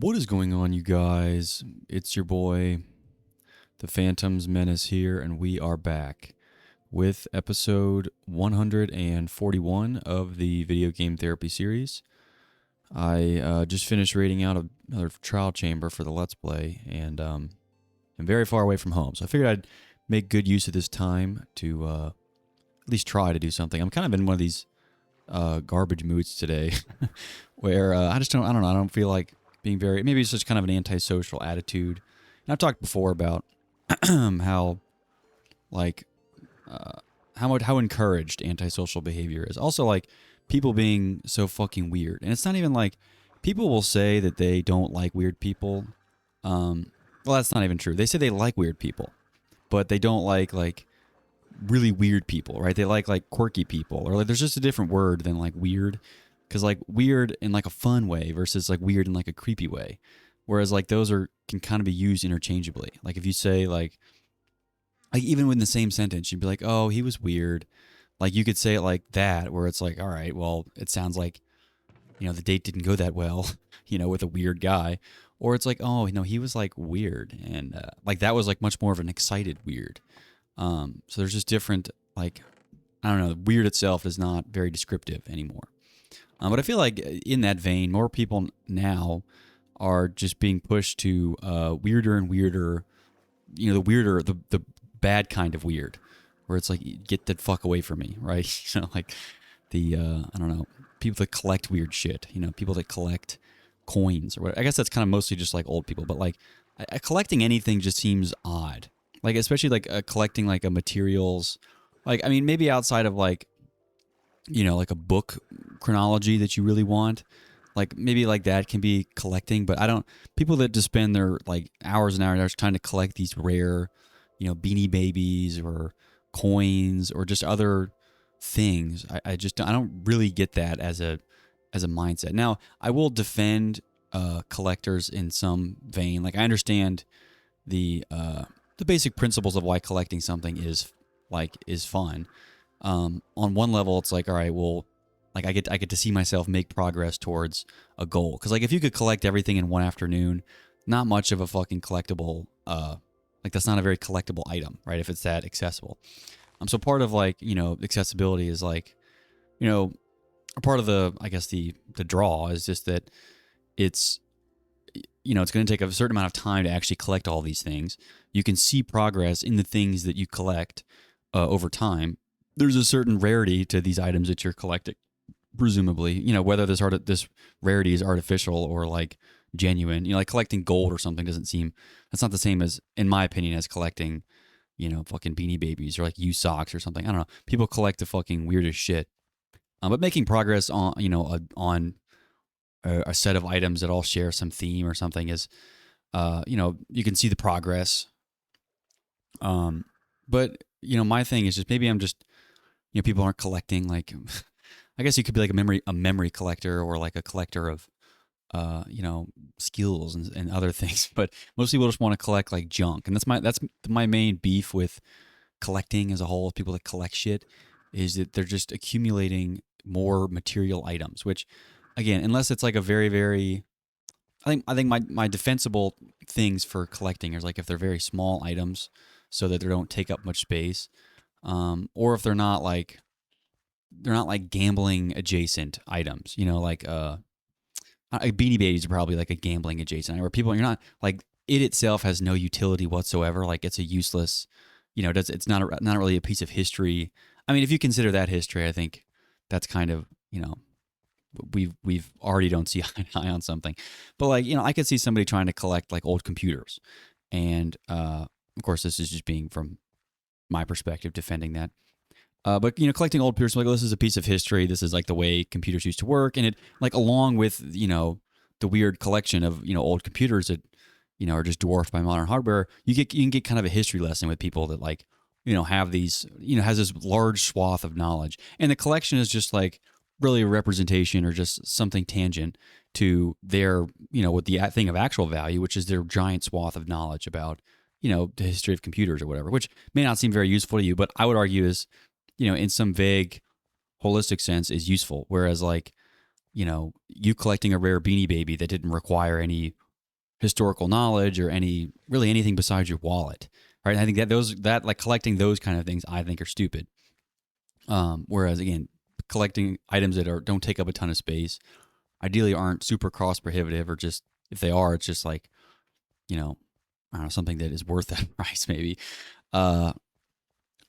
What is going on, you guys? It's your boy, the Phantom's Menace here, and we are back with episode 141 of the video game therapy series. I just finished raiding out another trial chamber for the Let's Play, and I'm very far away from home, so I figured I'd make good use of this time to at least try to do something. I'm kind of in one of these garbage moods today, where I don't know, I don't feel like being very, maybe it's just kind of an antisocial attitude. And I've talked before about how, like, how encouraged antisocial behavior is. Also, like, people being so fucking weird. And it's not even like, people will say that they don't like weird people. Well, that's not even true. They say they like weird people, but they don't like really weird people, right? They like quirky people, or like there's just a different word than like weird, because like weird in like a fun way versus like weird in like a creepy way, whereas like those can kind of be used interchangeably. Like if you say like even within the same sentence, you'd be like, oh, he was weird. Like you could say it like that, where it's like, all right, well, it sounds like, the date didn't go that well, with a weird guy. Or it's like, oh, he was like weird, and like that was like much more of an excited weird. So there's just different, like, I don't know, weird itself is not very descriptive anymore. But I feel like in that vein, more people now are just being pushed to weirder and weirder, the weirder, the bad kind of weird, where it's like, get the fuck away from me, right? Like the, I don't know, people that collect weird shit, people that collect coins or whatever. I guess that's kind of mostly just like old people, but like collecting anything just seems odd. Like, especially like collecting like a materials, like, I mean, maybe outside of like, like a book chronology that you really want, like maybe like that can be collecting, but I don't, people that just spend their like hours and hours trying to collect these rare, Beanie Babies or coins or just other things. I don't really get that as a mindset. Now, I will defend collectors in some vein. Like I understand the basic principles of why collecting something is fun. On one level, it's like, all right, well, like I get to see myself make progress towards a goal. Because like if you could collect everything in one afternoon, not much of a fucking collectible. Like that's not a very collectible item, right? If it's that accessible. So part of like accessibility is like, a part of the, I guess the draw is just that it's it's going to take a certain amount of time to actually collect all these things. You can see progress in the things that you collect over time. There's a certain rarity to these items that you're collecting, presumably. Whether this rarity is artificial or like genuine. Like collecting gold or something that's not the same as, in my opinion, as collecting, fucking Beanie Babies or like used socks or something. I don't know. People collect the fucking weirdest shit. But making progress on, on a set of items that all share some theme or something is, you can see the progress. But my thing is just, maybe I'm just, people aren't collecting like, I guess you could be like a memory collector, or like a collector of, skills and other things. But most people just want to collect like junk, and that's my main beef with collecting as a whole. People that collect shit is that they're just accumulating more material items, which, again, unless it's like a very, very, I think my defensible things for collecting is like if they're very small items, so that they don't take up much space, or if they're not like gambling adjacent items, Beanie Babies are probably like a gambling adjacent item, where you're not like, it itself has no utility whatsoever. Like it's a useless, it's not really a piece of history. I mean, if you consider that history, I think that's kind of, we've already don't see eye to eye on something. But like, I could see somebody trying to collect like old computers, and of course this is just being from my perspective, defending that. But collecting old computers, like, oh, this is a piece of history. This is like the way computers used to work, and it, like, along with the weird collection of old computers that are just dwarfed by modern hardware, you can get kind of a history lesson with people that like have these has this large swath of knowledge, and the collection is just like really a representation or just something tangent to their with the thing of actual value, which is their giant swath of knowledge about the history of computers or whatever, which may not seem very useful to you, but I would argue is in some vague, holistic sense, is useful. Whereas, like, you collecting a rare Beanie Baby that didn't require any historical knowledge or really anything besides your wallet, right? And I think that like collecting those kind of things, I think are stupid. Whereas again, collecting items that don't take up a ton of space, ideally aren't super cost prohibitive, or just if they are, it's just like, you know, I don't know, something that is worth that price maybe. Uh,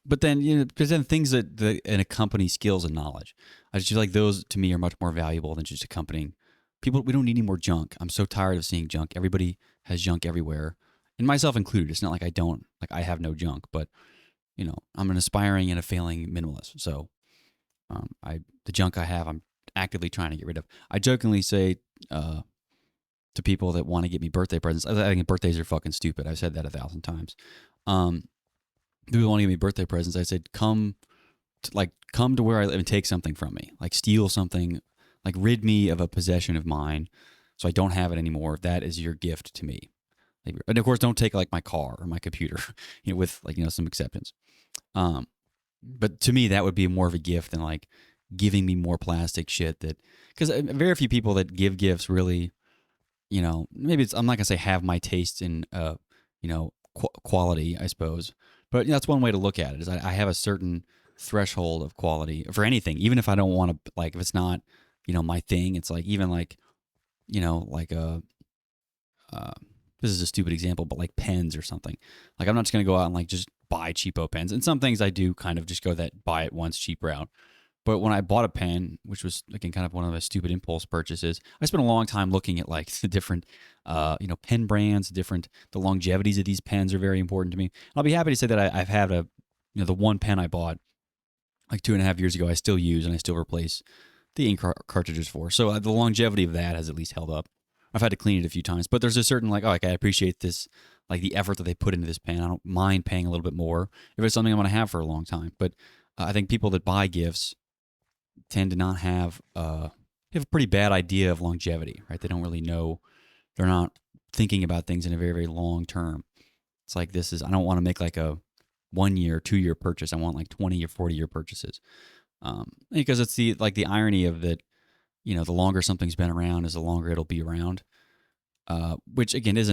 but then, because then things that accompany skills and knowledge, I just feel like those to me are much more valuable than just accompanying people. We don't need any more junk. I'm so tired of seeing junk. Everybody has junk everywhere, and myself included. It's not like I have no junk, but I'm an aspiring and a failing minimalist. So the junk I have, I'm actively trying to get rid of. I jokingly say to people that want to get me birthday presents, I think birthdays are fucking stupid. I've said that 1,000 times. People want to give me birthday presents. I said, come to where I live and take something from me, like steal something, like rid me of a possession of mine, so I don't have it anymore. That is your gift to me. And of course, don't take like my car or my computer, with some acceptance. But to me, that would be more of a gift than like giving me more plastic shit. Because very few people that give gifts really, maybe I'm not gonna say have my taste in, quality, I suppose. But that's one way to look at it. Is I have a certain threshold of quality for anything, even if I don't want to, like, if it's not, my thing. It's like, even like, like this is a stupid example, but like pens or something. Like, I'm not just gonna go out and like just buy cheapo pens. And some things I do kind of just go that buy it once cheap route. But when I bought a pen, which was, again, kind of one of the stupid impulse purchases, I spent a long time looking at like the different, pen brands, the longevities of these pens are very important to me. I'll be happy to say that I've had the one pen I bought like 2.5 years ago, I still use and I still replace the ink cartridges for. So the longevity of that has at least held up. I've had to clean it a few times, but there's a certain like, I appreciate this, like the effort that they put into this pen. I don't mind paying a little bit more if it's something I'm going to have for a long time. But I think people that buy gifts tend to not have a pretty bad idea of longevity, right? They don't really know. They're not thinking about things in a very, very long term. It's like, I don't want to make like a 1 year, 2 year purchase. I want like 20 or 40 year purchases. Because it's the irony of that, the longer something's been around is the longer it'll be around. Which again is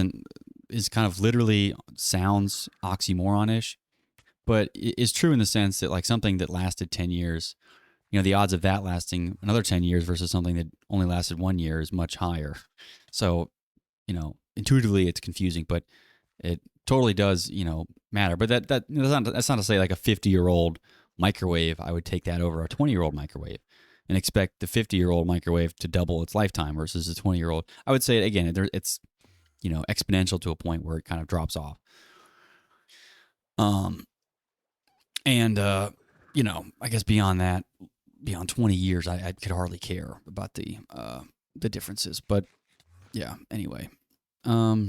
kind of literally sounds oxymoron-ish, but is true in the sense that like something that lasted 10 years, the odds of that lasting another 10 years versus something that only lasted 1 year is much higher. So, intuitively it's confusing, but it totally does, matter. But that's not to say like a 50-year-old microwave, I would take that over a 20-year-old microwave and expect the 50-year-old microwave to double its lifetime versus the 20-year-old. I would say, again, it's, exponential to a point where it kind of drops off. And I guess beyond that, beyond 20 years, I could hardly care about the differences. But yeah, anyway, yeah,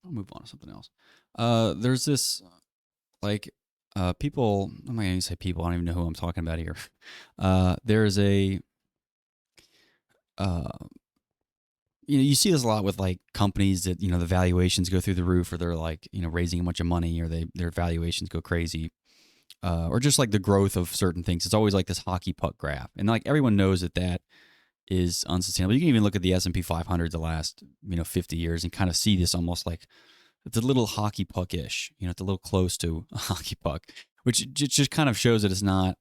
I'll move on to something else. There's this like people. I'm not gonna say people. I don't even know who I'm talking about here. There's a you see this a lot with like companies that the valuations go through the roof, or they're like raising a bunch of money, or their valuations go crazy, or just like the growth of certain things. It's always like this hockey puck graph, and like everyone knows that is unsustainable. You can even look at the S&P 500 the last 50 years and kind of see this almost like it's a little hockey puck-ish. It's a little close to a hockey puck, which just kind of shows that it's not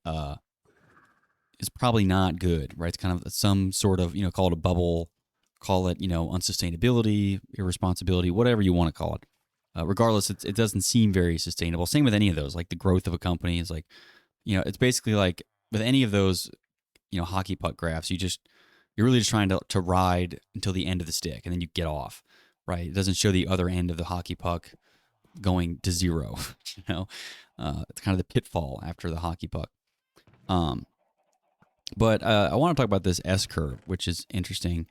it's probably not good, right? It's kind of some sort of call it a bubble, call it unsustainability, irresponsibility, whatever you want to call it. Regardless, it doesn't seem very sustainable. Same with any of those. Like the growth of a company is like it's basically like with any of those hockey puck graphs, you're really just trying to ride until the end of the stick, and then you get off, right? It doesn't show the other end of the hockey puck going to zero. It's kind of the pitfall after the hockey puck. But I want to talk about this S curve, which is interesting,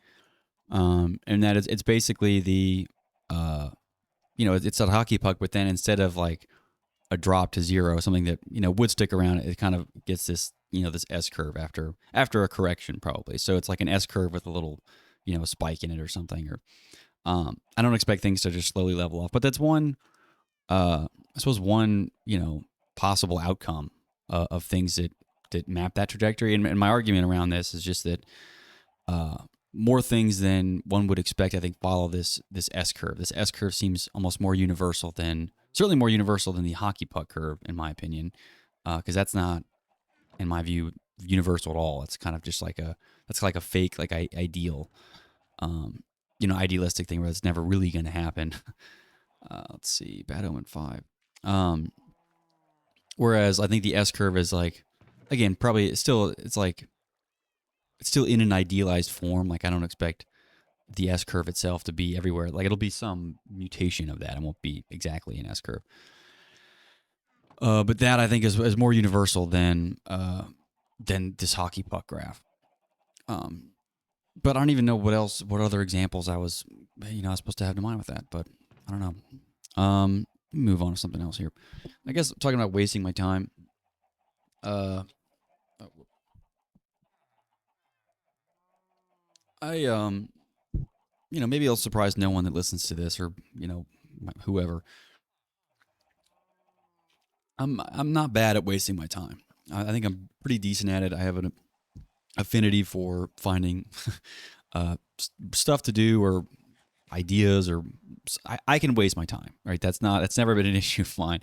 and that is it's basically it's a hockey puck, but then instead of like a drop to zero, something that would stick around, it kind of gets this this S curve after a correction, probably. So it's like an S curve with a little spike in it or something. Or I don't expect things to just slowly level off, but that's one I suppose one possible outcome of things that map that trajectory. And my argument around this is just that more things than one would expect, I think, follow this S curve. This S curve seems almost more universal than, certainly more universal than the hockey puck curve, in my opinion, because that's not, in my view, universal at all. It's kind of just like that's like a fake, like ideal, um, idealistic thing where it's never really going to happen. Let's see, Bad Omen 5. Um, Whereas I think the S curve is like, again, probably it's still in an idealized form. Like I don't expect the S curve itself to be everywhere. Like it'll be some mutation of that. It won't be exactly an S curve. But that I think is more universal than this hockey puck graph. Um, but I don't even know what other examples I was supposed to have in mind with that. But I don't know. Move on to something else here. I guess talking about wasting my time. Uh, I maybe it'll surprise no one that listens to this, or whoever. I'm not bad at wasting my time. I think I'm pretty decent at it. I have an affinity for finding stuff to do or ideas, or I can waste my time. Right? That's never been an issue of mine.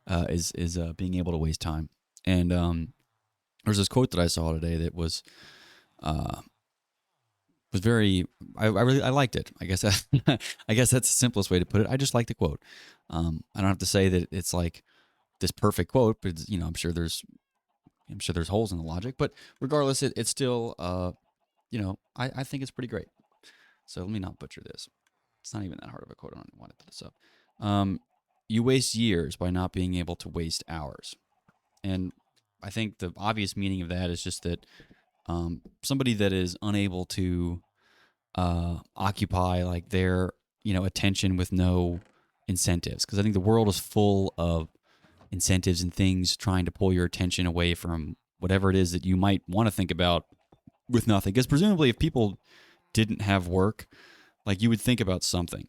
Is being able to waste time. And there's this quote that I saw today that was very. I liked it. I guess I guess that's the simplest way to put it. I just like the quote. I don't have to say that it's like this perfect quote, but I'm sure there's holes in the logic. But regardless, it's still I think it's pretty great. So let me not butcher this. It's not even that hard of a quote. I don't want to put this up. You waste years by not being able to waste hours, and I think the obvious meaning of that is just that somebody that is unable to occupy like their attention with no incentives, because I think the world is full of incentives and things trying to pull your attention away from whatever it is that you might want to think about with nothing. Because presumably, if people didn't have work, like you would think about something.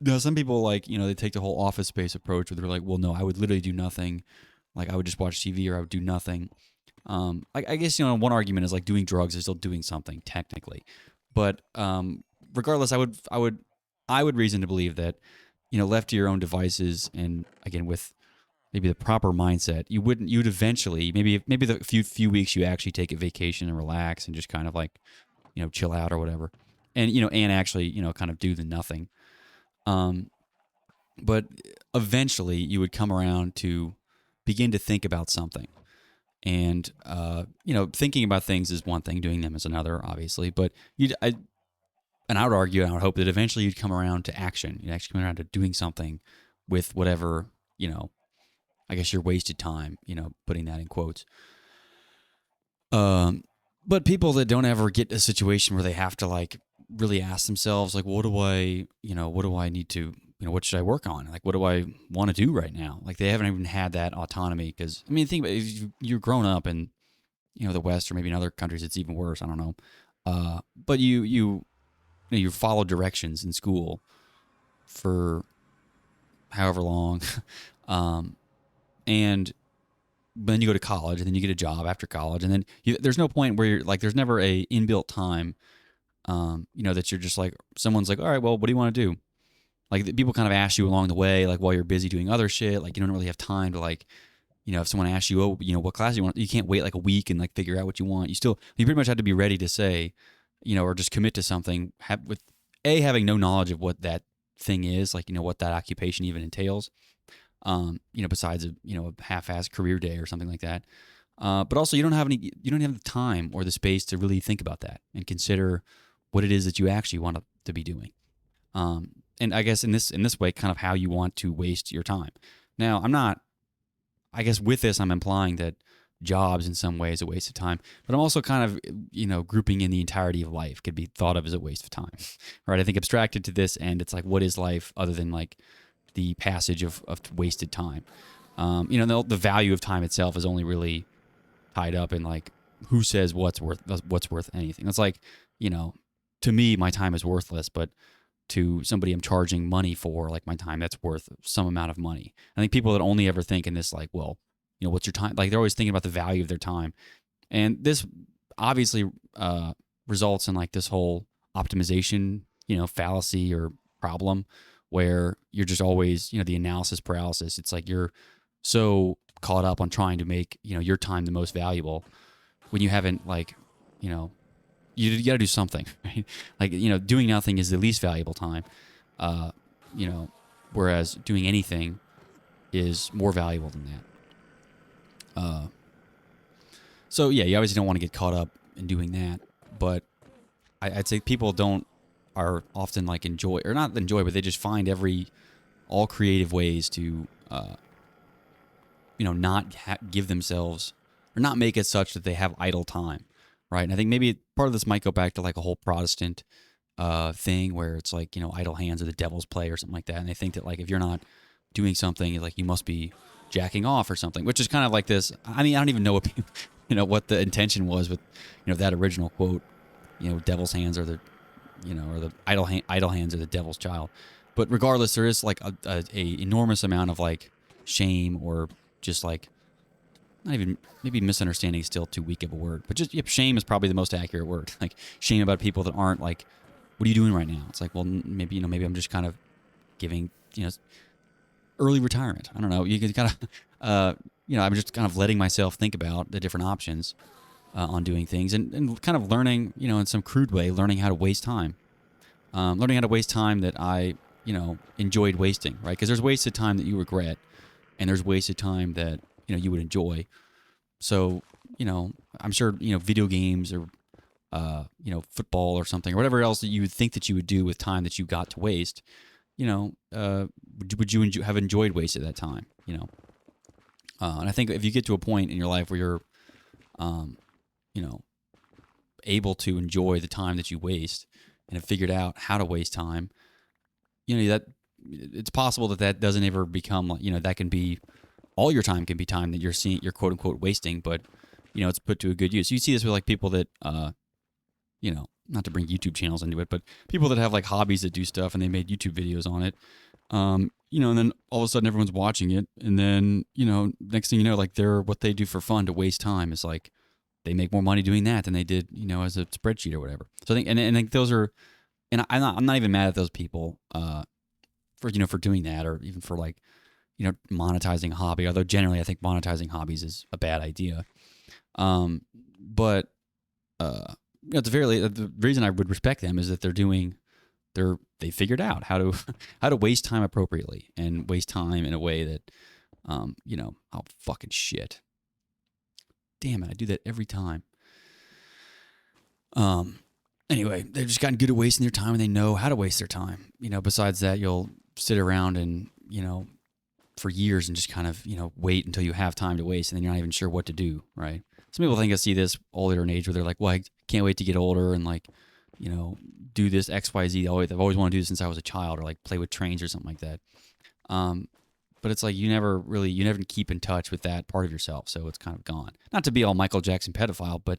Now, some people they take the whole Office Space approach where they're like, well, no, I would literally do nothing. Like I would just watch TV or I would do nothing. I guess one argument is like doing drugs is still doing something technically, but regardless, I would reason to believe that left to your own devices, and again with maybe the proper mindset, you'd eventually maybe the few weeks you actually take a vacation and relax and just kind of like chill out or whatever, and and actually kind of do the nothing. Um, but eventually you would come around to begin to think about something. And thinking about things is one thing, doing them is another, obviously. But I would argue, and I would hope that eventually you'd come around to action. You'd actually come around to doing something with whatever I guess your wasted time. Putting that in quotes. But people that don't ever get a situation where they have to like really ask themselves, like, what do I need to, what should I work on? Like, what do I want to do right now? Like, they haven't even had that autonomy. Because I mean, think about it, you're grown up in the West, or maybe in other countries it's even worse. I don't know. But you follow directions in school for however long, and then you go to college, and then you get a job after college, and then there's no point where you're like, there's never a inbuilt time, that you're just like, someone's like, all right, well, what do you want to do? Like people kind of ask you along the way, like while you're busy doing other shit, like you don't really have time to like, if someone asks you, oh, what class you want, you can't wait like a week and like figure out what you want. You pretty much have to be ready to say, or just commit to something with having no knowledge of what that thing is, like, what that occupation even entails. Besides a half-assed career day or something like that. But also you don't have the time or the space to really think about that and consider what it is that you actually want to be doing. And I guess in this way, kind of how you want to waste your time. Now, I guess with this, I'm implying that jobs in some way is a waste of time, but I'm also kind of, grouping in the entirety of life could be thought of as a waste of time, right? I think abstracted to this end, it's like, what is life other than like the passage of wasted time? The value of time itself is only really tied up in like, who says what's worth anything. It's like, to me, my time is worthless, but to somebody I'm charging money for, like my time, that's worth some amount of money. I think people that only ever think in this, like, well, what's your time? Like they're always thinking about the value of their time. And this obviously results in like this whole optimization, fallacy or problem where you're just always, the analysis paralysis. It's like you're so caught up on trying to make, your time the most valuable when you haven't like, you got to do something, right? Like, doing nothing is the least valuable time. Uh, you know, whereas doing anything is more valuable than that. So yeah, you obviously don't want to get caught up in doing that, but I'd say people are often like enjoy, or not enjoy, but they just find all creative ways to, not give themselves, or not make it such that they have idle time, right? And I think maybe part of this might go back to like a whole Protestant thing where it's like, idle hands are the devil's play or something like that. And they think that like if you're not doing something, like you must be jacking off or something, which is kind of like this. I mean, I don't even know what what the intention was with that original quote. Devil's hands are the or the idle hands are the devil's child. But regardless, there is like a enormous amount of like shame, or just like, not even, maybe misunderstanding is still too weak of a word, but just shame is probably the most accurate word. Like shame about people that aren't like, what are you doing right now? It's like, well, maybe I'm just kind of giving early retirement. I don't know. You can kind of I'm just kind of letting myself think about the different options on doing things, and kind of learning, in some crude way, learning how to waste time. Learning how to waste time that I, enjoyed wasting, right? Because there's wasted time that you regret, and there's wasted time that, you would enjoy. So, I'm sure, video games or, football or something, or whatever else that you would think that you would do with time that you got to waste, would you have enjoyed wasting that time, and I think if you get to a point in your life where you're, able to enjoy the time that you waste and have figured out how to waste time, that it's possible that doesn't ever become, that can be, all your time can be time that you're quote unquote wasting, but, it's put to a good use. You see this with like people that, not to bring YouTube channels into it, but people that have like hobbies that do stuff and they made YouTube videos on it. And then all of a sudden everyone's watching it. And then, next thing you know, like what they do for fun to waste time is like, they make more money doing that than they did, as a spreadsheet or whatever. So I think, and I think those are, and I'm not even mad at those people, for doing that, or even for like, monetizing a hobby. Although generally I think monetizing hobbies is a bad idea. But, at the the reason I would respect them is that they figured out how to, how to waste time appropriately and waste time in a way that, oh, fucking shit. Damn it, I do that every time. Anyway, they've just gotten good at wasting their time, and they know how to waste their time. Besides that, you'll sit around and, for years and just kind of, wait until you have time to waste, and then you're not even sure what to do, right? Some people think I see this older in age where they're like, well, I can't wait to get older and like, do this X, Y, Z. I've always wanted to do this since I was a child, or like play with trains or something like that. But it's like you never keep in touch with that part of yourself, so it's kind of gone. Not to be all Michael Jackson pedophile, but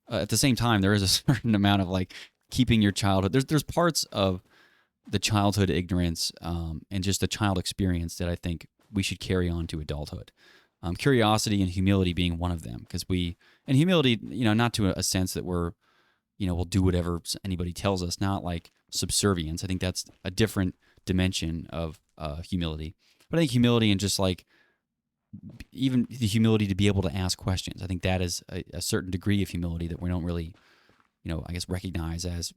at the same time, there is a certain amount of like keeping your childhood. There's parts of the childhood ignorance and just the child experience that I think we should carry on to adulthood. Curiosity and humility being one of them, because and humility, not to a sense that we'll do whatever anybody tells us, not like subservience. I think that's a different dimension of humility. But I think humility, and just like even the humility to be able to ask questions, I think that is a certain degree of humility that we don't really, I guess recognize as,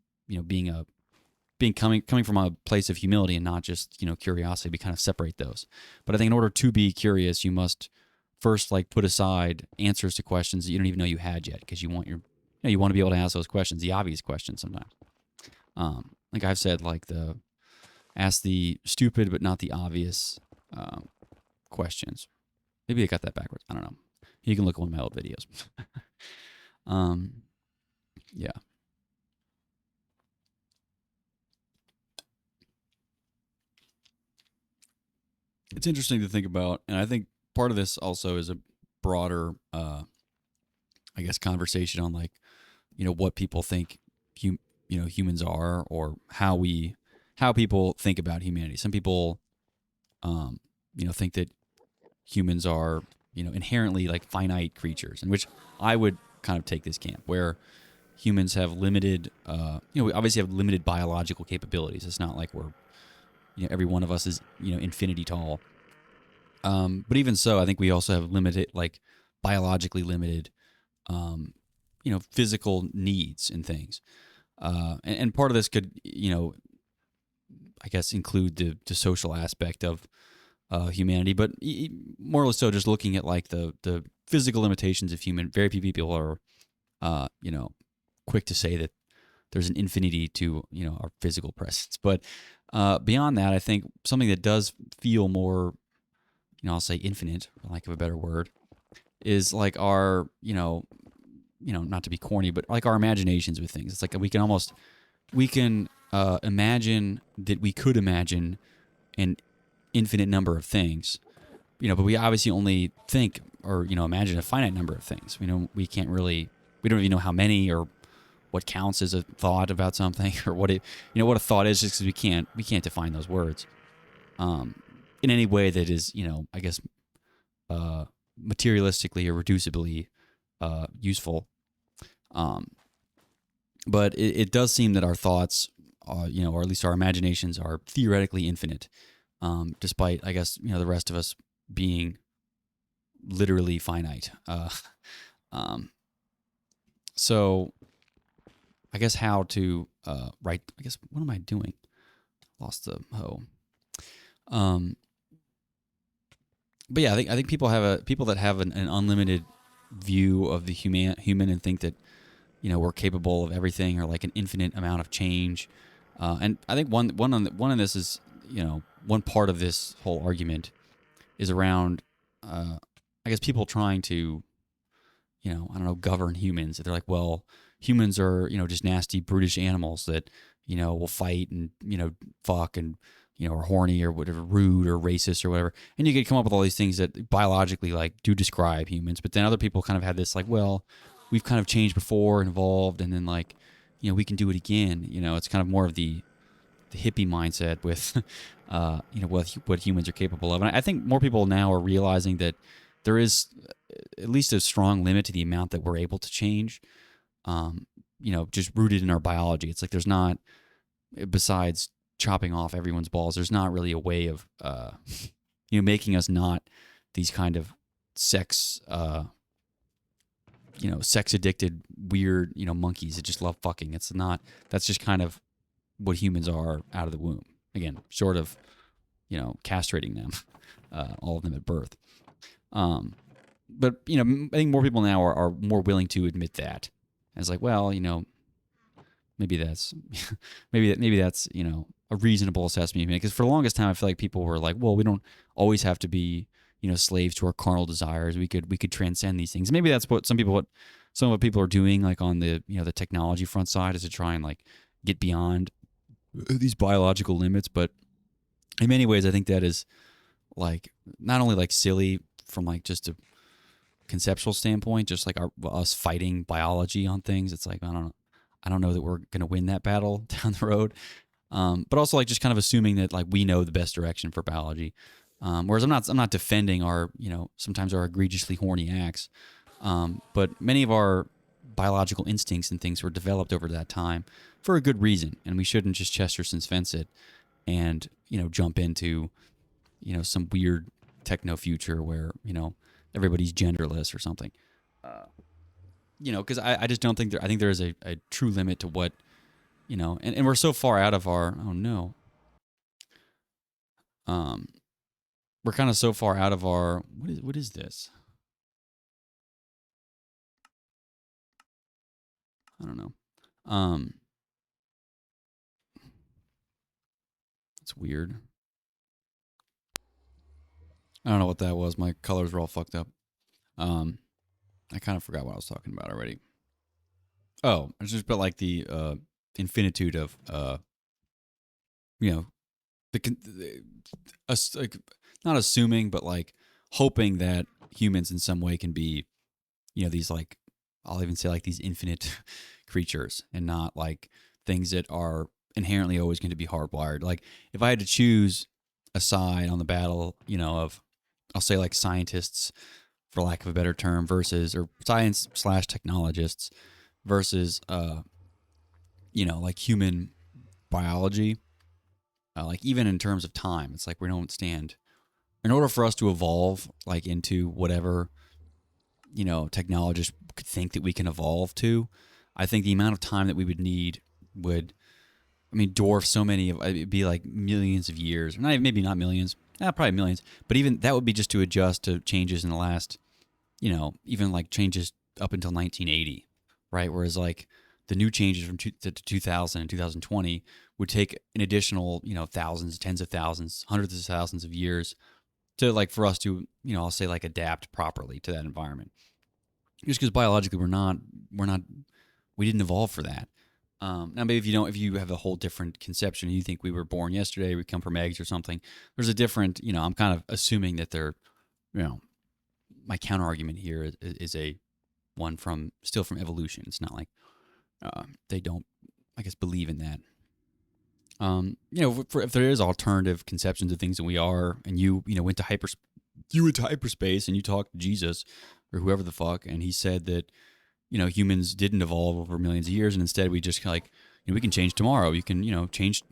coming from a place of humility and not just, curiosity. We kind of separate those. But I think in order to be curious, you must first like put aside answers to questions that you don't even know you had yet, because you want you want to be able to ask those questions, the obvious questions sometimes. Like I've said, like ask the stupid but not the obvious questions. Maybe I got that backwards. I don't know. You can look at one of my old videos. Yeah. It's interesting to think about, and I think part of this also is a broader, I guess, conversation on like, what people think, humans are, or how people think about humanity. Some people, think that humans are, inherently like finite creatures, in which I would kind of take this camp where, humans have limited, we obviously have limited biological capabilities. It's not like we're, every one of us is, infinity tall. But even so, I think we also have limited, like biologically limited, physical needs and things. And part of this could, I guess include the social aspect of humanity, but more or less so just looking at like the physical limitations of human. Very few people are, quick to say that there's an infinity to our physical presence. But beyond that, I think something that does feel more, I'll say infinite, for lack of a better word, is like our, not to be corny, but like our imaginations with things. It's like we can imagine that we could imagine an infinite number of things, but we obviously only think or imagine a finite number of things. We don't even know how many or what counts as a thought about something or what what a thought is, just because we can't define those words in any way that is I guess materialistically or reducibly useful. But it does seem that our thoughts, or at least our imaginations, are theoretically infinite, despite, I guess, the rest of us being literally finite. So, I guess how to write. I guess what am I doing? Lost the hoe. But yeah, I think people that have an unlimited view of the human and think that we're capable of everything, or like an infinite amount of change. And I think one of this is one part of this whole argument is around I guess people trying to I don't know, govern humans. They're like, well, humans are just nasty brutish animals that will fight and fuck and are horny or whatever, rude or racist or whatever. And you could come up with all these things that biologically like do describe humans. But then other people kind of had this like, well, we've kind of changed before and evolved, and then like we can do it again. It's kind of more of the hippie mindset with what humans are capable of. And I think more people now are realizing that there is at least a strong limit to the amount that we're able to change. Just rooted in our biology. It's like there's not, besides chopping off everyone's balls, there's not really a way of making us not these kind of sex sex addicted weird monkeys that just love fucking. That's just kind of what humans are out of the womb, again, short of castrating them, all of them at birth. But I think more people now are more willing to admit that. And it's like, well, maybe that's maybe that's a reasonable assessment, because for the longest time I feel like people were like, well, we don't always have to be slaves to our carnal desires. We could transcend these things. Maybe that's what some of what people are doing, like on the the technology front side, is to try and like get beyond these biological limits. But in many ways, I think that is like not only like silly from like just a conceptual standpoint, just like us fighting biology on things. It's like I don't know that we're gonna win that battle down the road. But also like just kind of assuming that like we know the best direction for biology. Whereas I'm not defending our sometimes our egregiously horny acts, but many of our biological instincts and things were developed over that time for a good reason, and we shouldn't just Chesterton's fence it and jump into some weird techno future where everybody's genderless or something. Because I just don't think I think there is a true limit to what and we're so far out of our we're kind of so far out of our what is this? I don't know. It's weird. I don't know what that was. My colors were all fucked up. I kind of forgot what I was talking about already. Oh, it's just about like the infinitude of like not assuming, but like hoping that humans in some way can be these like, I'll even say like these infinite creatures, and not like things that are inherently always going to be hardwired. Like if I had to choose a side on the battle, of, I'll say like scientists, for lack of a better term, versus, or science/technologists versus, like human biology. Like even in terms of time, it's like we don't stand. In order for us to evolve, like into whatever, technologists could think that we can evolve to, I think the amount of time that we would need would, dwarf so many of it'd be like millions of years, or not, maybe not millions, probably millions, but even that would be just to adjust to changes in the last, even like changes up until 1980, right? Whereas like the new changes from 2000 and 2020 would take an additional, thousands, tens of thousands, hundreds of thousands of years to like for us to, I'll say like adapt properly to that environment. Just because biologically we didn't evolve for that. Now maybe if you have a whole different conception and you think we were born yesterday, we come from eggs or something, there's a different, I'm kind of assuming that they're, my counter argument here is a one from evolution. It's not like they don't, I guess, believe in that. If there is alternative conceptions of things that we are, and you went to hyperspace and you talked to Jesus or whoever the fuck, and he said that humans didn't evolve over millions of years, and instead we just like we can change tomorrow. You can change.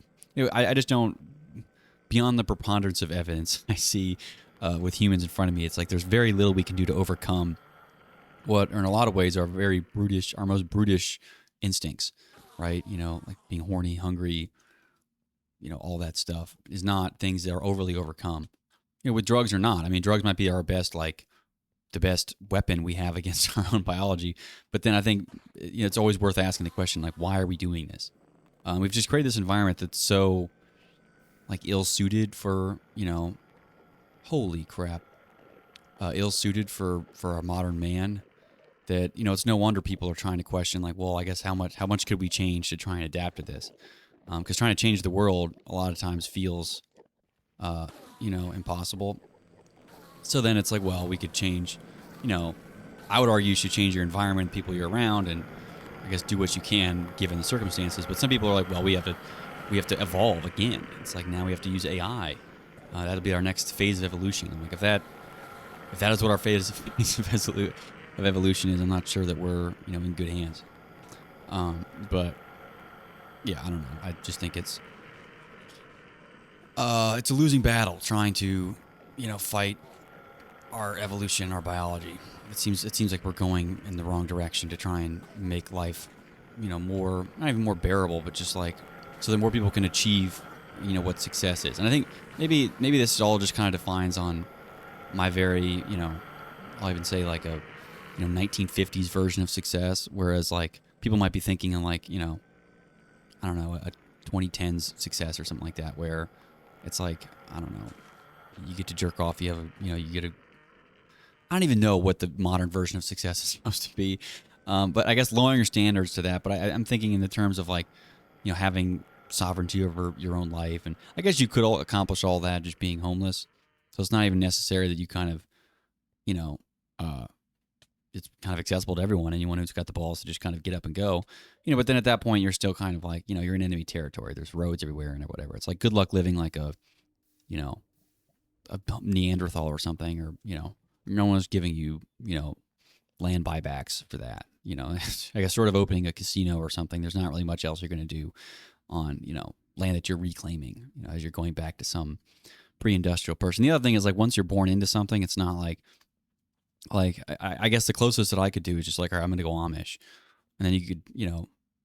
I just don't. Beyond the preponderance of evidence I see with humans in front of me, it's like there's very little we can do to overcome what, in a lot of ways, are our most brutish instincts, right? Like being horny, hungry, all that stuff is not things that are overly overcome. With drugs or not. Drugs might be our best, like the best weapon we have against our own biology. But then I think it's always worth asking the question, like, why are we doing this? We've just created this environment that's so like ill-suited for, holy crap, ill-suited for a modern man that, it's no wonder people are trying to question, like, well, I guess how much could we change to try and adapt to this? Because trying to change the world a lot of times feels, impossible. So then it's like, well, we could change, I would argue you should change your environment, people you're around, and I guess do what you can given the circumstances. But some people are like, well, we have to evolve again. It's like now we have to use AI. That'll be our next phase of evolution. I'm like, if that is what our phase of evolution is, I'm not sure that we're in good hands. But yeah, I don't know. I just think it's a losing battle trying to fight our evolution, our biology. It seems like we're going in the wrong direction to try and make life, more, not even more bearable, but just like so that more people can achieve, what success is. And I think maybe this all just kind of defines on my very, I'll even say like a 1950s version of success, whereas like people might be thinking in like, I don't know, a 2010s success or something like that, where it's like, I don't know, you get to jerk off, you have, you get a, I don't even know what the modern version of success is supposed to be, but I guess lowering your standards to that. But I'm thinking in the terms of like, having sovereignty over your own life, and I guess you could accomplish all that just being homeless. So it's not even necessary that you kind of, it's kind of accessible to everyone, anyone who's got the balls to just kind of get up and go, but then at that point you're still kind of like, you're in enemy territory. There's roads everywhere and whatever. It's like good luck living like a Neanderthal or something, or, no one's giving you, land buybacks for that. I guess sort of opening a casino or something. There's not really much else you're going to do on, land that you're reclaiming, as you're going back to some pre-industrial person. The other thing is like, once you're born into something, it's not like I guess the closest that I could do is just like, all right, I'm going to go Amish. And then you could,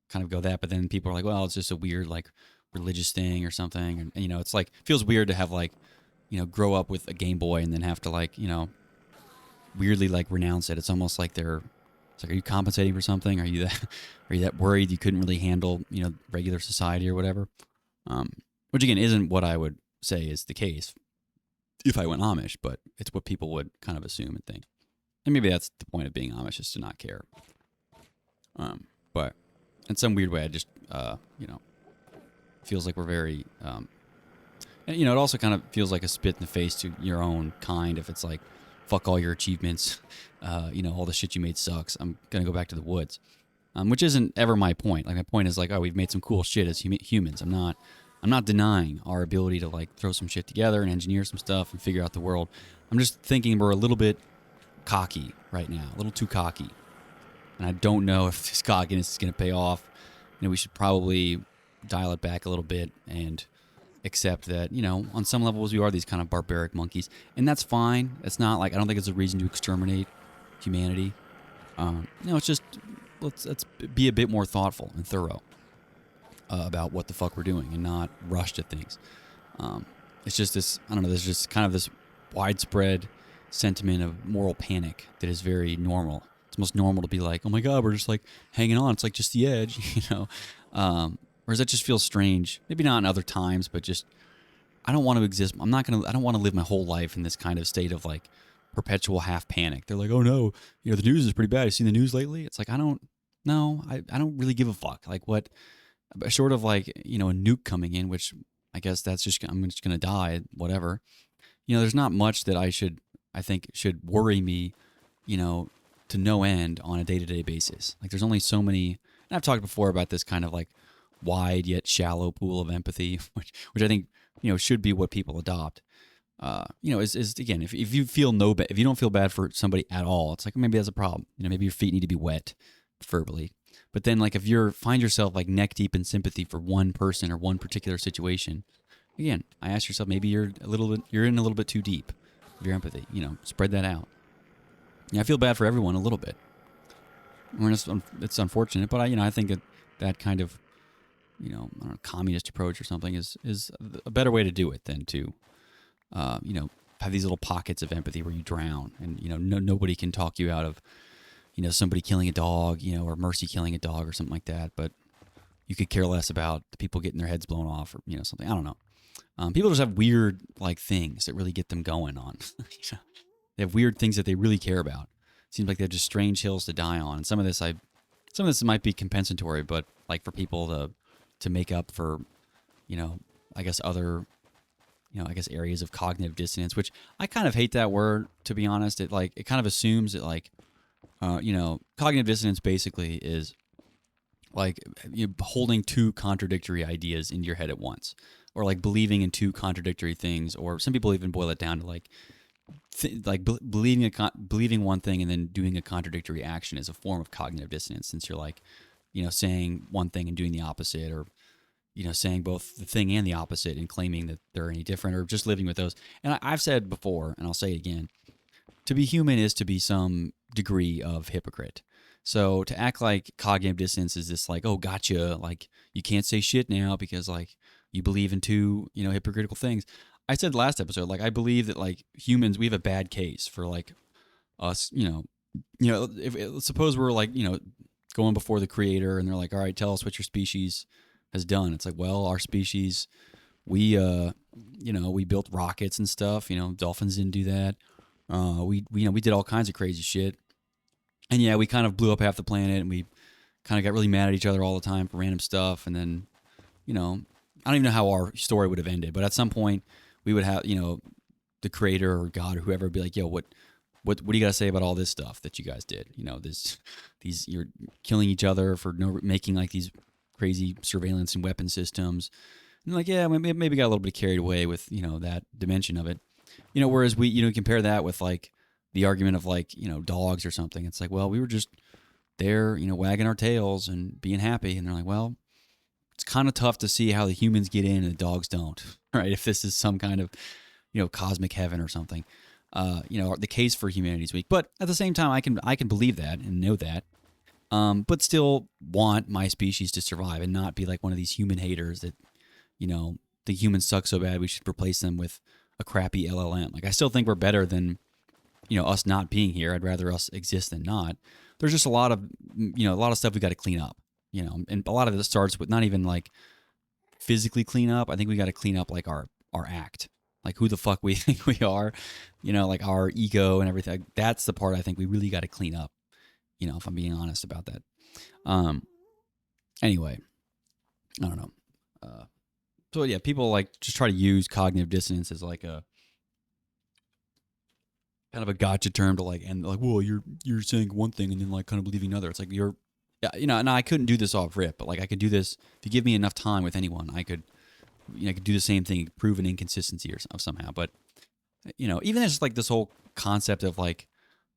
kind of go that. But then people are like, well, it's just a weird like religious thing or something. And it's like, feels weird to have like, grow up with a Game Boy and then have to like, weirdly like renounce it. It's almost like it's like, are you compensating for something? Are you that worried you couldn't really handle, regular society or whatever? Which again, isn't what I would say is the case if I went Amish, but it's what people would kind of assume and think. And maybe that's the point of being Amish, is to not care. But in some weird way, I just, feels like we're very, and, it also kind of feels like a spit in the face to your own kind if it's like, fuck all your achievements, all the shit you made sucks. I'm going to go back to the woods, which isn't ever my point. Like my point is like, oh, we've made some cool shit as humans. I'm not denying our ability to like throw some shit together and engineer some stuff and figure out the world. I'm just thinking we're a little bit cocky right now, a little too cocky. and I don't know if this cockiness is going to pay off. We should probably dial it back a little bit and accept that, on some levels we are these kind of barbaric monkeys, and that's fine. It's not like I don't think it's a reason to exterminate humanity. It's just let's be a bit more thoughtful and thorough about what the fuck we're doing and not rush to things. It's just this, I don't know, there's just kind of this widespread sentiment of moral panic that is very normal. It's most normal to be like, oh my God, we're just like hanging on. It's like just the edge, whereas that just feels strange. Maybe not in other times, but just, I don't want to exist. I don't want to live my whole life in this kind of state of like perpetual half panic. They're like, oh no, the news is pretty bad. You seen the news lately? It's like, I don't really give a fuck. Like what, short of like, a nuke coming in, which I guess I'm just going to die, whatever. There's not much that I think should worry me, to no end on a day-to-day basis. Like there's only so many, and I've talked before about this kind of like wide yet shallow pool of empathy, which I think, should be what people adopt. Is again, if you feel if you don't feel bad for somebody at all, it's like maybe that's a problem. Maybe your feet need to be wet, preferably. But then like if find yourself like neck deep in sympathy for one person or one particular situation, again, I ask yourself, maybe you're in a little bit too deep of your empathy. Spread that out. I feel bad for everyone a little bit. It's unfortunate, but I think that kind of I don't know, communist approach or something is a better way to do it than to have these little pockets of empathy where you drown and nobody can talk you out of somebody killing a dog, or Mercy killing a dog or something like that, but you could care less about the people getting their heads blown off or something. I don't know. People just have weird like things that really get them going on. They have weird things that they really care about. It seems like they're just strange hills to die on. And some of this might be compensatory, but like for people to make up for, I guess other, areas of cognitive dissonance, which I kind of hate that word, to be honest. It kind of assumes that like, cognitive dissonance basically is like holding two contradictory ideas in your head at once, or like believing in two contradictory things, or some people even boil it down to like believing one thing and then doing a contradictory action is a form of cognitive dissonance, since you're like, saying one thing and doing the opposite, or saying both the thing and the opposite and claiming that they're any different, or just living with those. And I've said before, and I'll say it again, to be human is to be some degree of hypocrite. So to act like cognitive dissonance is this like, oh, gotcha, like you can't say shit now because like you believe in two, hypocritical things. I said last episode, like I believe that like humans, we have a bad case for like us, if suppose we're like, going before the creator and they're like, all right, tell us what your species has done. It's like, well, our species, we built rockets and stuff, dolphins didn't do that. We did all kinds of crazy shit. And yeah, we kind of blew up half the planet and we kind of got really mad at each other all the time for random stuff. And then, I don't even know how our story would have ended, but at some point we would have, the creator or God or whoever would be like, yo, what do you got to say about all this stuff that you guys did? You're killing each other for making like these crazy surveillance and weapon systems. And like, yeah, maybe got a little bit carried away with, that dimension of it. Whereas we, compare that with like the argument of like, dogs or something. It's like, well, we were just there, wagging our tails and being happy. And they're like, well, it's kind of tough to see how the humans get in and the dogs don't, right? If this is some kind of, cosmic heaven or something, the case for humanity is weak. But at the same time, I can believe that and know that, but still want my species to survive and not be like one of these human haters that, the humans suck so bad we should replace them with a crappy LLM. Like I still think we're better than, us not being here. I'd rather us exist than not. There's just a lot of stuff we got to clean up, and a lot of this starts with not even like physically clean up. I think we got to clean up like our act, like who the fuck we think we are, like our ego and everything. That's the part I think we really got to clean up, if I'm being honest about that. Anyway, I don't know. So yeah, people like just try to use cognitive dissonance as like a kind of a gotcha term to like, and like, well, you're saying one thing and then like kind of believing another. It's like and I couldn't do this off rip, but like I could do this if you give me enough time with anyone. I could do the same thing, prove an inconsistency or somehow. But even just like this whole concept of like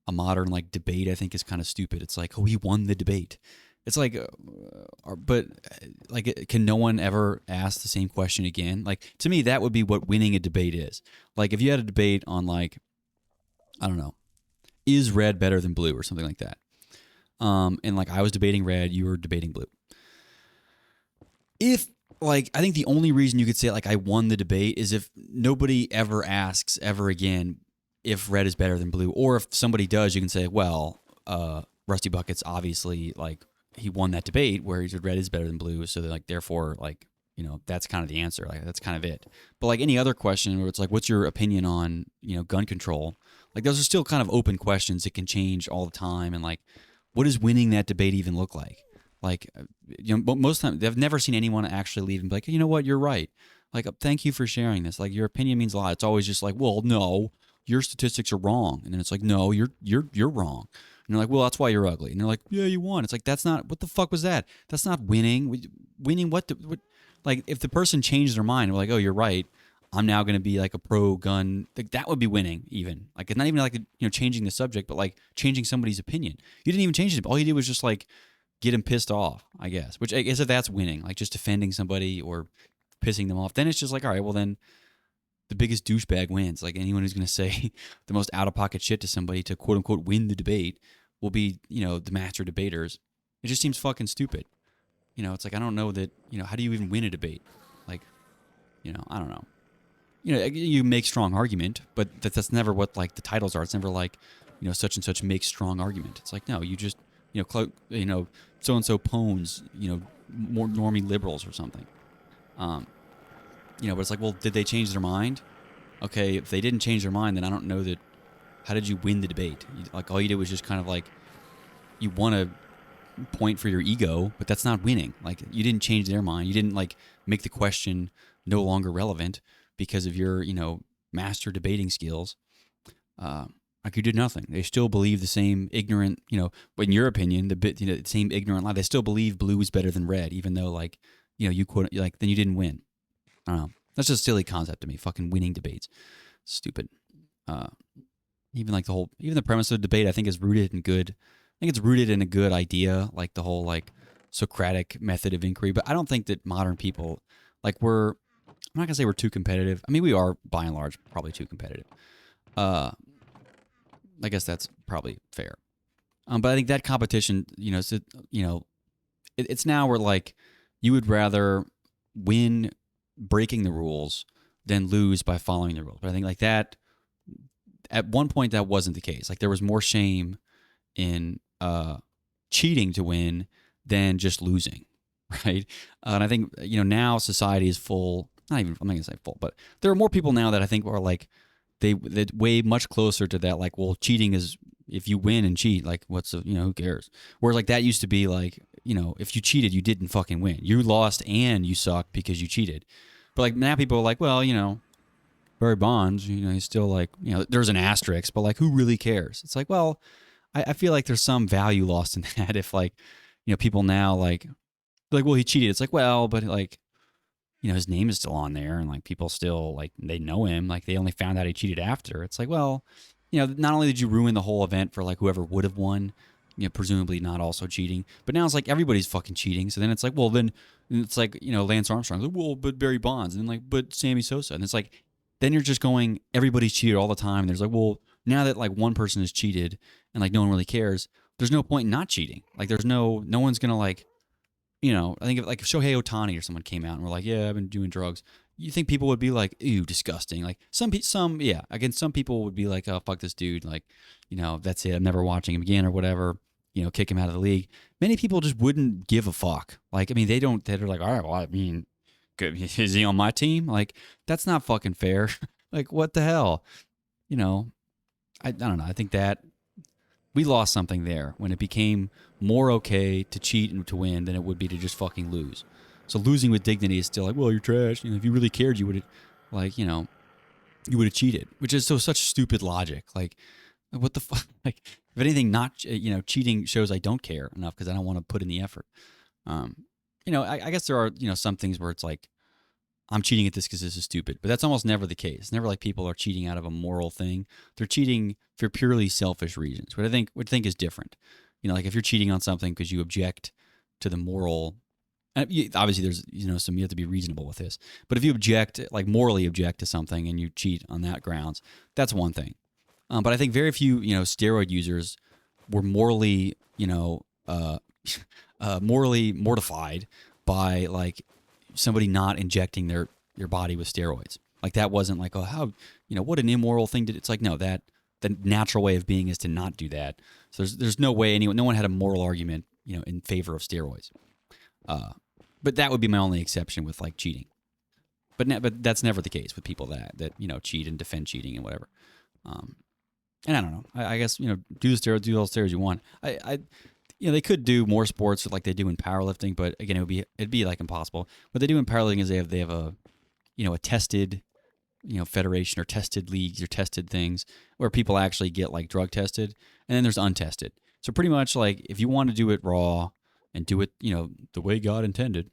a modern like debate, I think is kind of stupid. It's like, oh, he won the debate. It's like, but like, can no one ever ask the same question again? Like, to me, that would be what winning a debate is. Like, if you had a debate on like, I don't know, is red better than blue or something like that. And like I was debating red, you were debating blue. If like, I think the only reason you could say like I won the debate is if nobody ever asks ever again if red is better than blue, or if somebody does, you can say, well, Rusty Buckets obviously like he won that debate where he said red is better than blue, so like therefore like that's kind of the answer, like that's kind of it. But like any other question where it's like, what's your opinion on gun control? Like those are still kind of open questions that can change all the time, and like, what does winning that debate even look like? Like, most of the time, they've never seen anyone actually leave and be like, you know what, you're right. Like, thank you for sharing this. Like, your opinion means a lot. It's always just like, well, no, your statistics are wrong. And then it's like, no, you're wrong. And they're like, well, that's why you're ugly. And they're like, yeah, you won. It's like, that's not, what the fuck was that? That's not winning. Winning what? Like, if the person changed their mind, we're like, oh, you're right. I'm now going to be like a pro gun. Like, that would be winning, even. Like, it's not even like changing the subject, but like changing somebody's opinion. You didn't even change it. All you did was just like get him pissed off, I guess. Which I guess if that's winning, like just defending somebody or pissing them off, then it's just like, all right, well then the biggest douchebag wins. Like anyone who's going to say the most out of pocket shit to somebody to quote unquote win the debate will be, the master debaters. It just seems fucking stupid. It's like, I don't know that, how do you even win a debate? Like, I don't know. You make strong argument, but that's never what like the titles are. It's never like, such and such makes strong argument. It's like, no, you just, so and so pones, more normie liberals or something. But it's like, well, did they change their mind? Okay, if they didn't change their mind, then I don't know that. How did you win the debate? Like all you did was just kind of like, you won a point for your ego, but that's not winning. Like you didn't change their mind. You didn't like make the question no longer relevant because of your, master debating skills. Like you did nothing. They still believe the same ignorant, in your opinion, the same ignorant lie. They still believe blue is better than red, even though like, you quote, like then you didn't win. I don't know. That's just a silly concept to me. Fucking winning debates, stupid. Even the premise of the debate, I think is rooted in good. I think it's rooted in a good idea, like the whole like Socratic method of inquiry. But I don't think that modern people, like I'm not gonna say we're too competitive. I mean, we are by and large probably too competitive. I guess that's probably fair. But I think that competition, it's now where like you would rather win breaking the rules than lose by following the rules. But I think like that, at one point that wasn't the case. Like there was more shame in cheating to win than just losing, right? And I think now society is full. I'm not gonna say full, but there are more people now that I think are like. They way much closer to that. Like, well, cheating is if you win and cheat. Like, who cares? Whereas like that used to be like, if you cheated, you didn't fucking win. You lost and you sucked because you cheated. But like now people are like, well, Barry Bonds, he's still like, there's an asterisk, but like, who really cares? It's like, well, I feel like there's some value lost in that. If like, people now like, well, he cheated. It's like, well, but like. His name is still on there and like people still like they know him. Like they only found out he cheated after. It's like, well, not only did you ruin the whole event for like whoever would have won, presumably not also cheating, but now it's like everybody's fucking cheating. So then it's like, well, then it's like, Lance Armstrong, like, well, but Barry Bonds, and then like, but Sammy Sosa. And it's like, then you're just going, everybody's cheated all the time. And there's like, well, now that like one person has cheated and like no one really cares, there's no point in not cheating. Like there's no one's going to like, I think if Shohei Ohtani or someone came out and were like, yeah, I've been doing drugs. You think people would be like, ew, disgusting. Like yeah. Again, some people would be like, oh, fuck this dude. Like, that's it. I'm never watching him again or whatever. Kick him out of the league. Many people just wouldn't give a fuck. Like, I mean, they're like, all right, well, I mean, is he on my team? Like, that's not fucking fair. Like, what the hell? I don't know. I think that we lost something there when it became more okay to cheat and to win than it would be to just fucking lose. So losing with dignity is still like, well, you're trash. If you really cared, you would have, like, you would have cheated, which is such stupid logic. Like, what the fuck? Like, if anything, not cheating shows I don't care enough because I don't want to put in the effort. I guess there are some things where it's like, I'm cheating at this because this is stupid. But that's almost never the case. It's never like people are cheating out of a moral thing. They're cheating for purely selfish reasons, which I think is different. Like if you're cheating on something because you object to the moral. And obviously, there's some you have to be reasonable with this. But if you object, like morally object to something, and you cheat on that grounds, that's one thing. But I think very few steroid users were morally morally mortified by like somebody not injecting your body with steroids. Like that wasn't like, oh, how what an immoral thing to. It's like, no, that the natural way of being is to not do that. So there's no way no one had a moral argument in favor of steroids. But that would be my only exception with like cheating. But that's never the case with people that cheat and defend cheating and whatever. And I don't know. I guess do the steroids, do all the steroids you want. They could do more sports like they do in powerlifting, but again, it'd be like impossible. What they do in powerlifting is they have a a tested federation or tested leagues or tested things where people actually get like drug tested, and then there's untested. So pretty much like if you want to do it raw and do it the way God intended,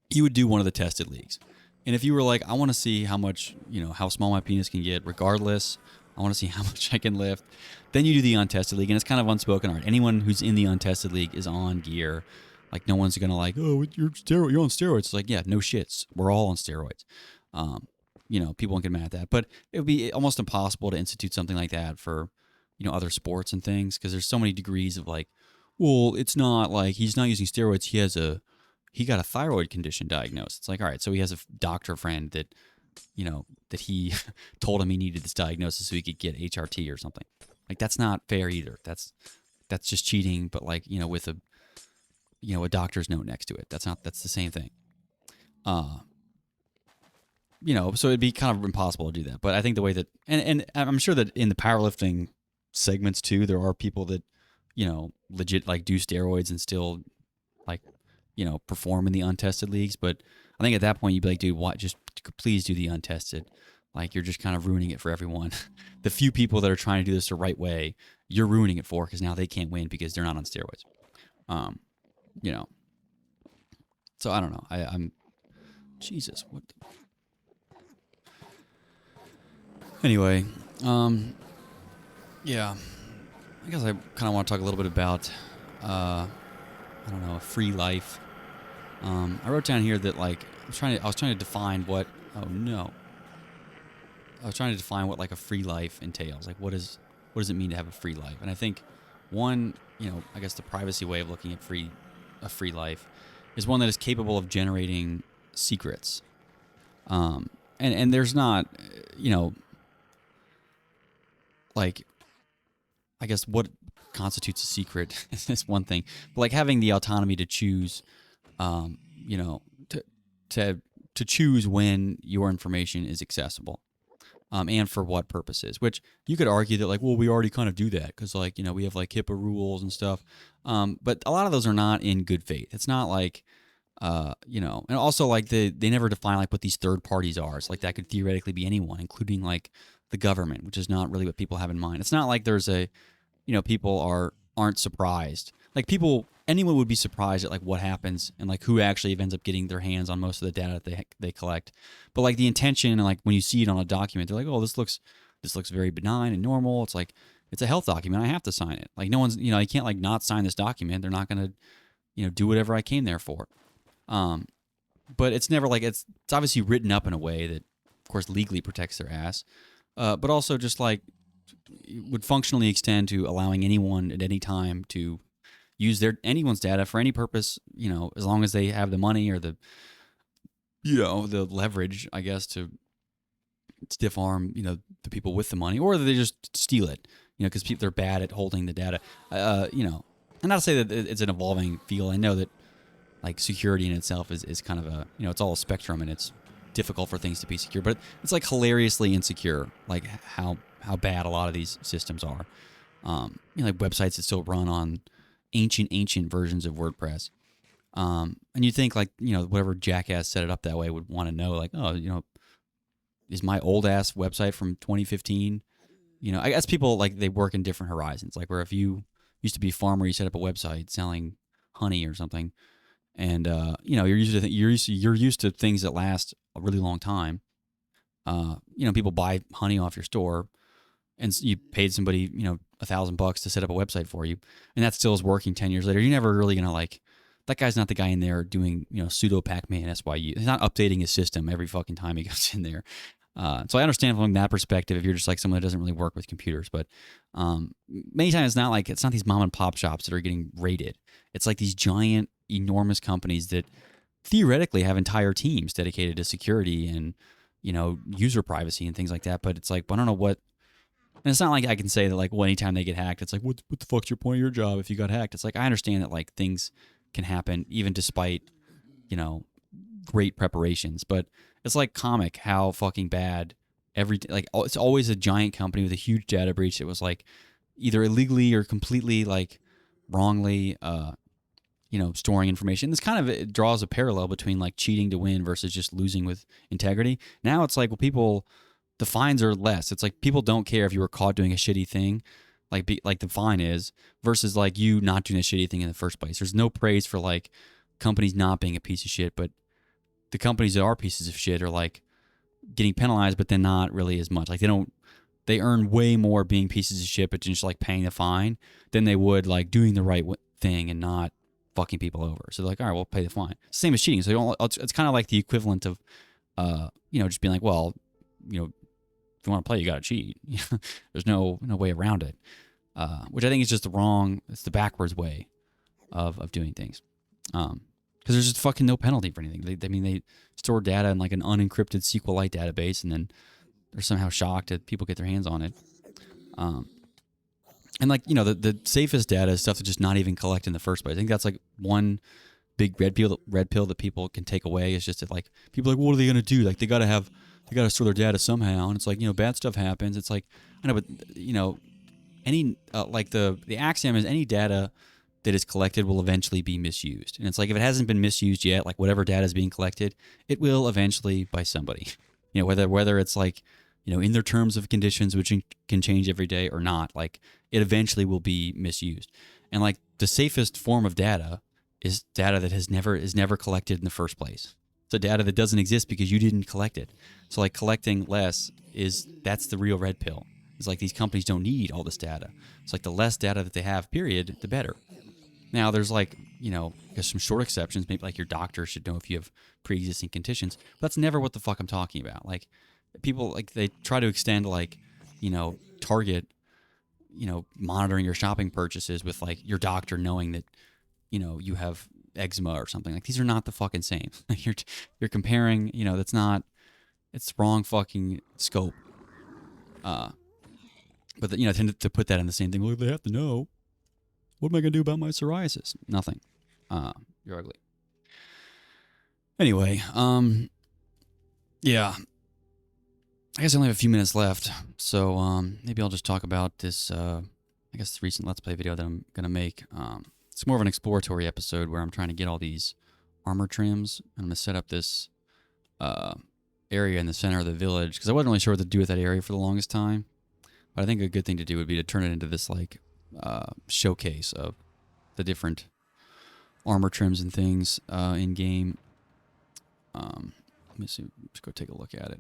you would do one of the tested leagues. And if you were like, I want to see how much how small my penis can get, regardless. I want to see how much I can lift. Then you do the untested league, and it's kind of unspoken art. Anyone who's in the untested league is on gear. Like no one's gonna like, oh, you're on steroids. It's like, yeah, no shits. We're all on steroids. People won't get mad at that, but it would be almost impossible to institute something like that for other sports and things because there's so many degrees of like, well, it's not like he's not using steroids. He got a thyroid condition diagnosed. It's like, all right, so he has a doctor friend that that he told him he needed this diagnosis so he could get HRT or something. Like that's not fair either. That's just cheating, but like with a doctor's note next to it. That's the same thing. So it'd be kind of impossible to do that. But I think the way that and I'm sure that in the powerlifting segments too, there are people that legit like do steroids and still like perform in the untested leagues. But I think at that point you'd be like, dude, what? Just please do the untested. Like you're just kind of ruining it for everyone. The few people that are trying to do this the right way, you're ruining it for because now they can't win because they're not on steroids. So I don't know. I'm Jesus. What? Anyway, yeah. I guess I kind of want to talk a little bit about I don't know, a free life. I wrote down here that like I was trying to define what. Oh no. I was trying to define what like a free life entails. Like what does it mean to have a free life? And I think one, I guess the privacy way of looking at a free life is one that is capable of generating secrets. And there's not, like I guess what constitutes a secret is one thing, but like having the autonomy to choose, to choose when your information is accessible, and for what purposes. Which you could argue that like, well, we already kind of do that because like we have like HIPAA rules and stuff, but a lot of those are not in good faith. It's not like. And also like they never define like what these third parties are. So like that could theoretically be anyone, including like the government, which is not really what people have in mind. It's not like there's people aren't surprised. Like anyone would be surprised at like what happens and like who actually ends up getting their hands on most of the data that they collect. But like the intention and like when you see it on a document, they're like, oh, this looks very benign and normal. It's like it's a health document. I have to sign it. Like no one's I can't like not sign this document. They're not gonna do whatever I came there for. But it's never like it's obviously written up in a way that, of course, legally protects their ass, but also just like would functionally extend to allowing anyone at any time to use anyone's data for any purpose, as long as they have the money or the leverage, I guess, to stiff arm, the people with the money, or they just steal it, because they're bad at holding the data, and not to say that it's an evolving field. I know that. Like security in itself is kind of a it's all a spectrum and it's difficult for things to be secure, but it's like hilariously insecure, like how bad a lot of these systems are. Like websites that still run on ancient versions of WordPress, and you think like whatever jackass set it up that way would want to know like, oh, is my old ass website from 2015? I guess people like they work in different horizons. Like where if you used to be a farmer, you set up a website selling honey or something. And you're used to things that last a really long time. People buy honey off your store, and you paid somebody, $1,000 to set up a website for you, and that still is working 10 years later. You're never really gonna that guy's not the guy in there doing, sudo Pac-Man SYU. He's not updating his system every fucking time he goes in there. So I understand from that perspective if you're just like someone that doesn't really work with computers, but many times it's not these mom and pop shops that are getting raided. It's like these giant, enormous companies that theoretically have entire teams dedicated to security and user privacy and things like that. But it's like, I don't know what. And it's not like I can say that like, well, anytime they get hacked, it's like, what the fuck's your point of your job if you got hacked? It's like I understand that like things can happen even despite great preparations, but it's like comic how fucking bad it's always a giant company with a huge data breach that was like either illegally or completely like wrongly storing information. This kind of it draws a parallel between like cheating to win versus just losing with integrity. Now it's like, well, the fines are less. It's like people don't care if you were caught doing a shitty thing, like the fine is, versus like you not doing a shitty thing in the first place. There's no praise for like companies not being a piece of shit, but the companies that are pieces of shit are like getting penalized, but then not really as much. Like they earn way more being pieces of shit, but just like paying the fine than they would like doing the right thing and not fucking people over. So they're like, all right, we'll pay the fine. Same as cheating. So it's kind of like the equivalent of, just being like, well, if you want to play, you got to cheat. There's no way around it, which I think is just it's the backwards way of doing things. Because there's just fucking no penalty for anything. They store data in like an unencrypted SQLite database, and then they're somehow shocked that people get their hands on it. And like the safest data is stuff that's just not even collect in the first place. I think that's like one big red pill that people can take away is just that like people are like, what are they gonna do? Like they gotta store their data somehow, and it's like bad stuff happens. It's like I know, but any like the axiom is any data that is collected will eventually be misused. And it's like if it hasn't been misused yet, like whatever data is being collected, it will eventually by somebody. Whether it's like, in their terms of conditions, which can change every day or not, like it eventually will be misused. And like the safest form of data is data that is never collected in the first place. It's a data that doesn't exist because you didn't collect it. So like collecting less that's the real red pill. It's like these companies don't need all this data. It's like the less data that they have, period, the better. Now, there's like, there's some short exceptions. Maybe like your doctor should know if you have pre-existing conditions. But that's never what the fuck I'm talking about. Like people, like they try to extend like, Target, monitoring your shopping purchases with like your doctor knowing that, you have eczema or something. Like these are not the fucking same. You're comparing, it's the wrong fucking scope. But tend to put that in the same thing. Well, they have to know. What am I going to do about my psoriasis? Nothing. You're ugly. Anyway, yeah. I guess I only have a few minutes left, so maybe I'll just talk about this, recent Let's Play video that I'm going to make. It's more of an exploratory episode where I'm trying to get all these armor trims, and I'm going to set up this area in the center of the village, because I wasn't really sure what to do with that area for the longest time. But I think a good thing to do would be to turn it into this, like, showcase of the different armor trims and things in game. Let me see. Let's go take a look at it.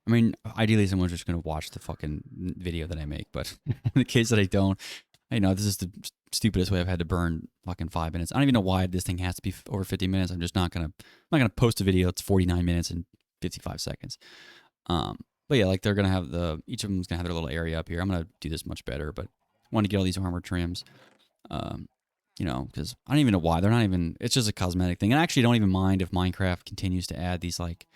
I mean, ideally, someone's just going to watch the fucking video that I make, but in the case that I don't, this is the stupidest way I've had to burn fucking 5 minutes. I don't even know why this thing has to be over 50 minutes. I'm not gonna post a video that's 49 minutes and 55 seconds. But yeah, like they're gonna have each of them's gonna have their little area up here. I'm gonna do this much better, but I want to get all these armor trims, because I don't even know why they're not even. It's just a cosmetic thing, and I actually don't even mind if Minecraft continues to add these like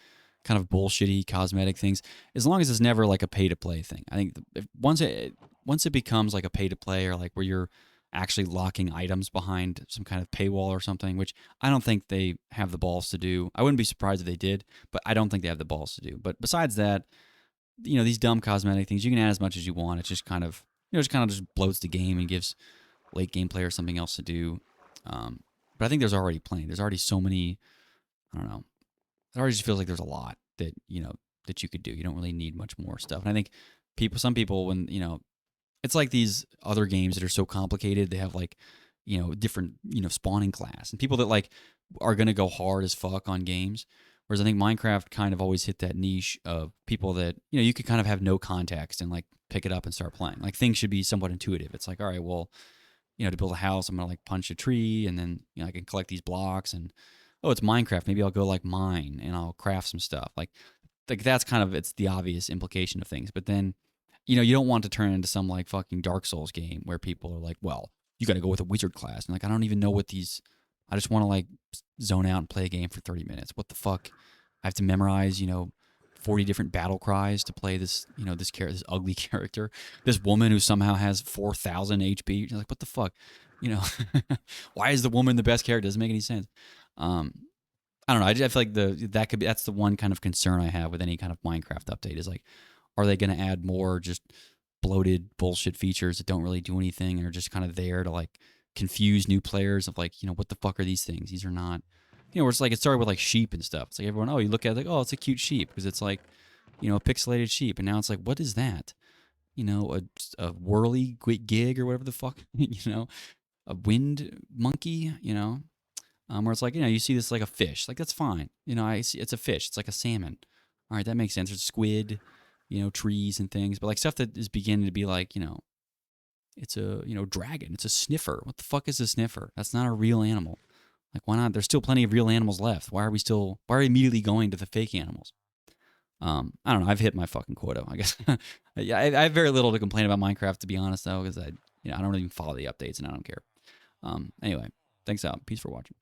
kind of bullshitty cosmetic things, as long as it's never like a pay to play thing. I think once it becomes like a pay to play or like where you're actually locking items behind some kind of paywall or something, which I don't think they have the balls to do. I wouldn't be surprised if they did, but I don't think they have the balls to do. But besides that, these dumb cosmetic things, you can add as much as you want. It's just kind of, just bloats the game and gives late game players something else to do. But I think there's already plenty. There's already so many, I don't know. It already just feels like there's a lot that, that you could do. You don't really need much more stuff. And I think some people, when, it's like these other games that are so complicated, they have like, different, spawning class. And people that like are going to go hard as fuck on games Whereas I think Minecraft kind of always hit that niche of people that, you could kind of have no context and like pick it up and start playing. Like things should be somewhat intuitive. It's like, all right, well, to build a house, I'm gonna like punch a tree, and then I can collect these blocks, and oh, it's Minecraft. Maybe I'll go like mine and I'll craft some stuff. Like that's kind of it's the obvious implication of things. But then, you don't want to turn into some like fucking Dark Souls game where people are like, well, you got to go with a wizard class, and like I don't even know what these. I just want to like zone out and play a game for 30 minutes. What the fuck? I have to memorize, 40 different battle cries to play this, this ugly character, this woman who somehow has 4,000 HP. You're like, what the fuck? You know, why is the woman the best character? Doesn't make any sense. I don't know. I feel like that's the one kind of concern I have with any kind of Minecraft update is like, are they going to add more just bloated bullshit features that don't really do anything and are just kind of there to like confuse new players of like, what the fuck are these things? These are not, where it's like it started with like sheep and stuff. It's like everyone, oh, you look at it like, oh, it's a cute sheep because it's like, a pixelated sheep. And now it's like, what is that? A whirly gig or whatever the fuck, a wind monkey, where it's like, you see this like a fish, like that's fine. I see it's a fish. It's like a salmon. All right, that makes sense. There's squid, trees and things, but like stuff that is beginning to be like, it's a, dragon. It's a sniffer. What the fuck is a sniffer? That's not a real animal. Like, why not? There's still plenty of real animals left. Why are we immediately going to the fake animals? I don't know. I've hit my fucking quota, I guess. Yeah, I have very little to complain about Minecraft, to be honest, though, because I don't even follow the updates and I don't care. Anyway, thanks out. Peace for watching.